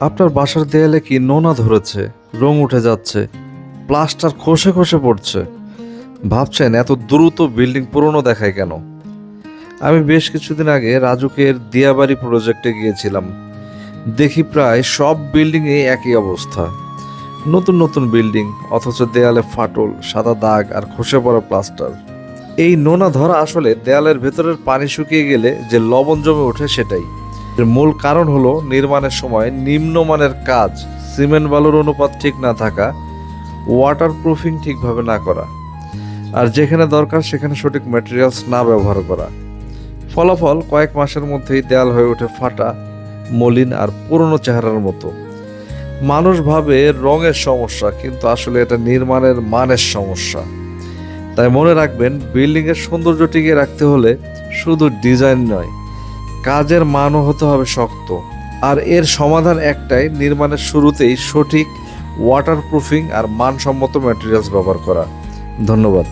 আপনার বাসার দেয়ালে কি নোনা ধরেছে, রং উঠে যাচ্ছে, প্লাস্টার খসে খসে পড়ছে? ভাবছেন এত দ্রুত বিল্ডিং পুরনো দেখায় কেন? আমি বেশ কিছুদিন আগে রাজুকের দিয়াবাড়ি প্রজেক্টে গিয়েছিলাম। দেখি প্রায় সব বিল্ডিংয়ে একই অবস্থা। নতুন নতুন বিল্ডিং, অথচ দেয়ালে ফাটল, সাদা দাগ আর খসে পড়া প্লাস্টার। এই নোনা ধরা আসলে দেয়ালের ভেতরের পানি শুকিয়ে গেলে যে লবণ জমে ওঠে সেটাই। এর মূল কারণ হলো নির্মাণের সময় নিম্নমানের কাজ, সিমেন্ট বালুর অনুপাত ঠিক না থাকা, ওয়াটারপ্রুফিং ঠিকভাবে না করা, আর যেখানে দরকার সেখানে সঠিক ম্যাটেরিয়ালস না ব্যবহার করা। ফলাফল কয়েক মাসের মধ্যেই দেয়াল হয়ে ওঠে ফাটা, মলিন আর পুরনো চেহারার মতো। মানুষ ভাবে রঙের সমস্যা, কিন্তু আসলে এটা নির্মাণের মানের সমস্যা। তাই মনে রাখবেন, বিল্ডিংয়ের সৌন্দর্য টিকিয়ে রাখতে হলে শুধু ডিজাইন নয়, কাজের মানও হতে হবে শক্ত। আর এর সমাধান একটাই, নির্মাণের শুরুতেই সঠিক ওয়াটারপ্রুফিং আর মানসম্মত ম্যাটেরিয়ালস ব্যবহার করা। ধন্যবাদ।